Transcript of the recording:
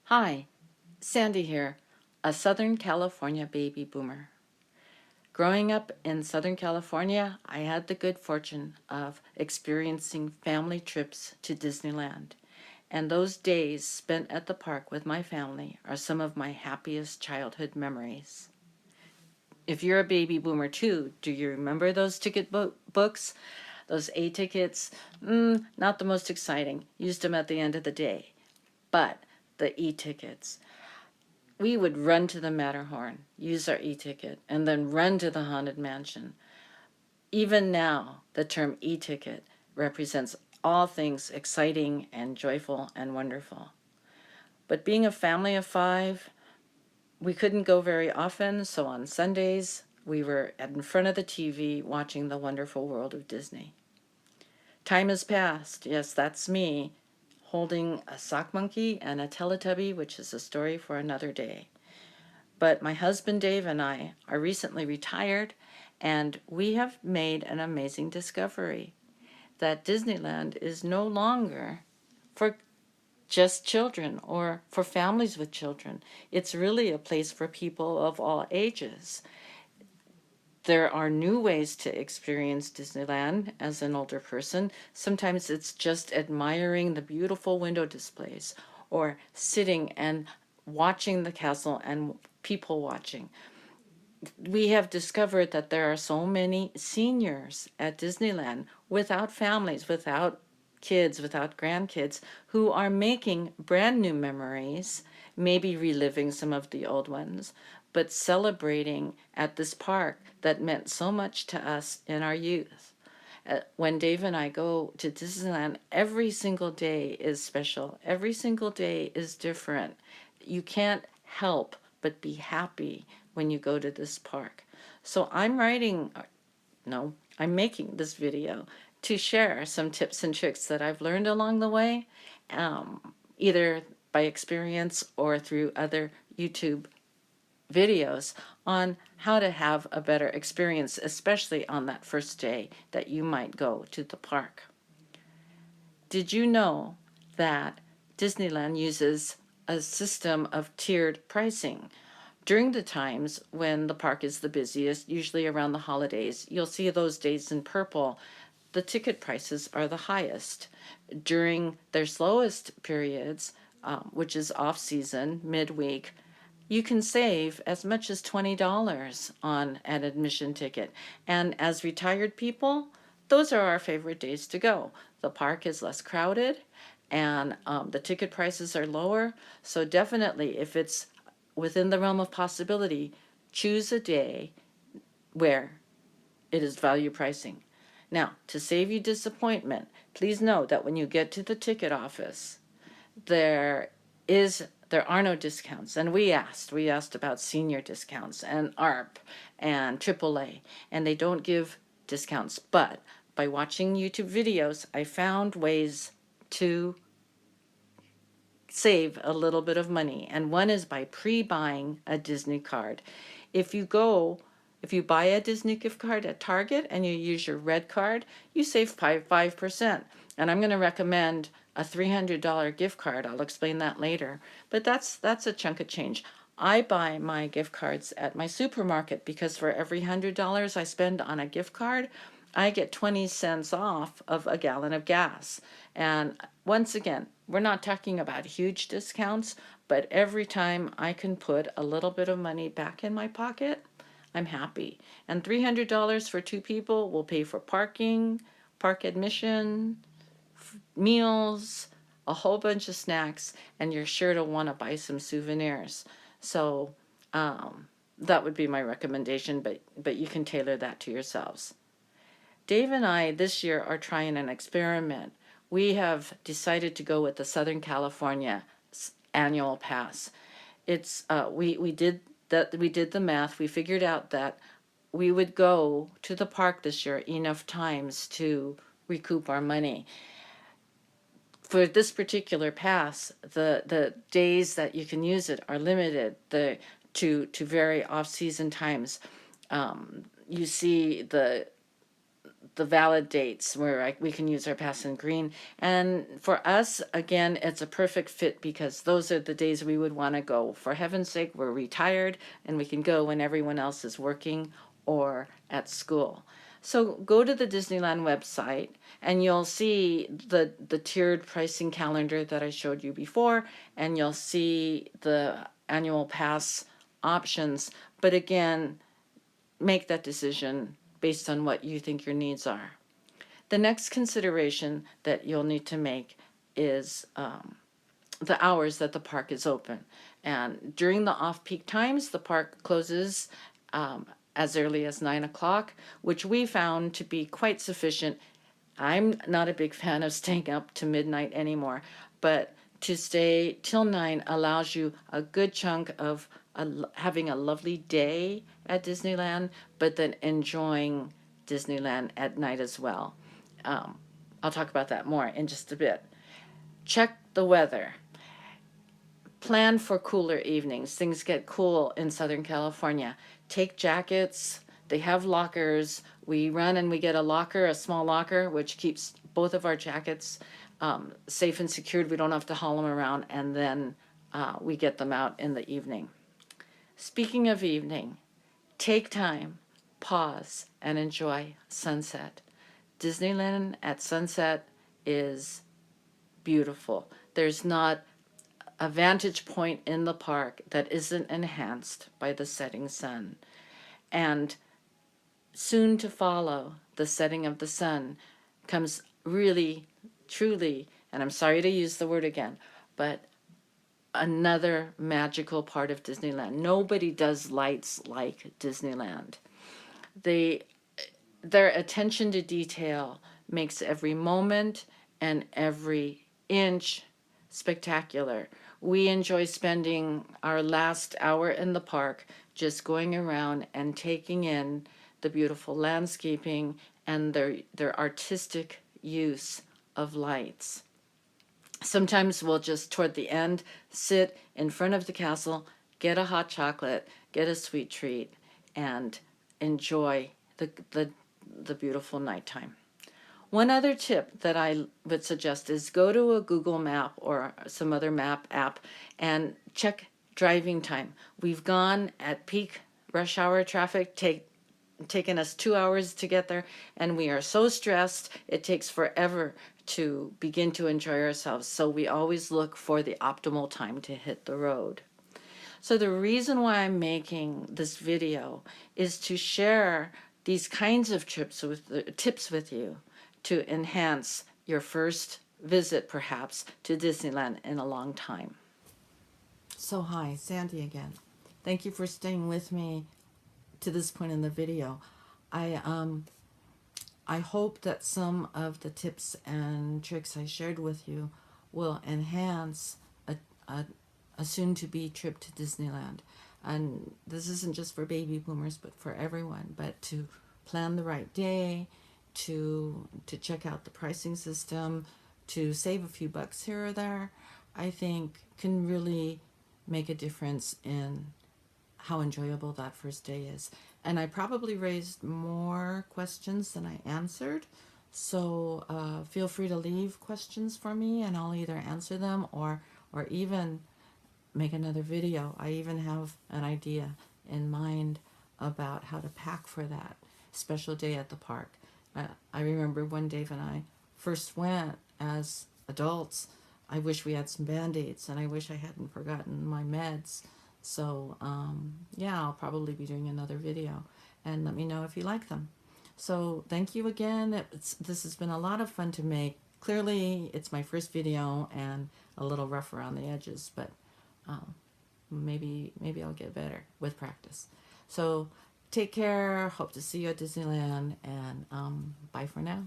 Hi, Sandy here, a Southern California baby boomer. Growing up in Southern California, I had the good fortune of experiencing family trips to Disneyland, and those days spent at the park with my family are some of my happiest childhood memories. If you're a baby boomer too, do you remember those ticket books? Those A tickets? Not the most exciting. Used them at the end of the day. But the e-tickets, we would run to the Matterhorn, use our e-ticket, and then run to the Haunted Mansion. Even now, the term e-ticket represents all things exciting and joyful and wonderful. But being a family of 5, we couldn't go very often, so on Sundays, we were in front of the TV watching The Wonderful World of Disney. Time has passed. Yes, that's me, holding a sock monkey and a Teletubby, which is a story for another day. But my husband Dave and I are recently retired, and we have made an amazing discovery that Disneyland is no longer for just children or for families with children. It's really a place for people of all ages. There are new ways to experience Disneyland as an older person. Sometimes it's just admiring the beautiful window displays or sitting and watching the castle and people watching. We have discovered that there are so many seniors at Disneyland without families, without kids, without grandkids, who are making brand new memories, maybe reliving some of the old ones, but celebrating at this park that meant so much to us in our youth. When Dave and I go to Disneyland, every single day is special. Every single day is different. You can't help but be happy when you go to this park. So I'm making this video to share some tips and tricks that I've learned along the way, either by experience or through other YouTube videos on how to have a better experience, especially on that first day that you might go to the park. Did you know that Disneyland uses a system of tiered pricing? During the times when the park is the busiest, usually around the holidays, you'll see those days in purple. The ticket prices are the highest. During their slowest periods, which is off-season, midweek, you can save as much as $20 on an admission ticket. And as retired people, those are our favorite days to go. The park is less crowded and the ticket prices are lower. So definitely, if it's within the realm of possibility, choose a day where it is value pricing. Now, to save you disappointment, please know that when you get to the ticket office, there are no discounts. And we asked about senior discounts and ARP and AAA, and they don't give discounts. But by watching YouTube videos, I found ways to save a little bit of money. And one is by pre-buying a Disney card. If you buy a Disney gift card at Target and you use your red card, you save 5%. And I'm going to recommend a $300 gift card. I'll explain that later. But that's a chunk of change. I buy my gift cards at my supermarket because for every $100 I spend on a gift card, I get 20 cents off of a gallon of gas. And once again, we're not talking about huge discounts, but every time I can put a little bit of money back in my pocket, I'm happy. And $300 for 2 people will pay for parking, park admission, meals, a whole bunch of snacks, and you're sure to want to buy some souvenirs. So that would be my recommendation, but you can tailor that to yourselves. Dave and I this year are trying an experiment. We have decided to go with the Southern California annual pass. It's we did the math. We figured out that we would go to the park this year enough times to recoup our money. For this particular pass, the days that you can use it are limited to very off-season times. You see the valid dates where we can use our pass in green. And for us, again, it's a perfect fit because those are the days we would want to go. For heaven's sake, we're retired and we can go when everyone else is working or at school. So go to the Disneyland website and you'll see the tiered pricing calendar that I showed you before, and you'll see the annual pass options. But again, make that decision based on what you think your needs are. The next consideration that you'll need to make is the hours that the park is open. And during the off-peak times, the park closes as early as 9 o'clock, which we found to be quite sufficient. I'm not a big fan of staying up to midnight anymore, but to stay till 9 allows you a good chunk of having a lovely day at Disneyland, but then enjoying Disneyland at night as well. I'll talk about that more in just a bit. Check the weather. Plan for cooler evenings. Things get cool in Southern California. Take jackets. They have lockers. We run and we get a locker, a small locker, which keeps both of our jackets safe and secured. We don't have to haul them around, and then we get them out in the evening. Speaking of evening, take time, pause, and enjoy sunset. Disneyland at sunset is beautiful. There's not a vantage point in the park that isn't enhanced by the setting sun. And soon to follow, the setting of the sun comes really, truly, and I'm sorry to use the word again, but another magical part of Disneyland. Nobody does lights like Disneyland. Their attention to detail makes every moment and every inch spectacular. We enjoy spending our last hour in the park just going around and taking in the beautiful landscaping and their artistic use of lights. Sometimes we'll just, toward the end, sit in front of the castle, get a hot chocolate, get a sweet treat, and enjoy the beautiful nighttime. One other tip that I would suggest is go to a Google map or some other map app and check driving time. We've gone at peak rush hour traffic, taken us 2 hours to get there, and we are so stressed it takes forever to begin to enjoy ourselves. So we always look for the optimal time to hit the road. So the reason why I'm making this video is to share these kinds of tips with you to enhance your first visit, perhaps, to Disneyland in a long time. So hi, Sandy again. Thank you for staying with me to this point in the video. I hope that some of the tips and tricks I shared with you will enhance a soon-to-be trip to Disneyland. And this isn't just for baby boomers, but for everyone. But to plan the right day, to check out the pricing system, to save a few bucks here or there, I think can really make a difference in how enjoyable that first day is. And I probably raised more questions than I answered, so feel free to leave questions for me and I'll either answer them or even make another video. I even have an idea in mind about how to pack for that special day at the park. I remember when Dave and I first went as adults, I wish we had some Band-Aids and I wish I hadn't forgotten my meds. So yeah, I'll probably be doing another video, and let me know if you like them. So thank you again. This has been a lot of fun to make. Clearly it's my first video and a little rough around the edges, but maybe I'll get better with practice. So take care, hope to see you at Disneyland, and bye for now.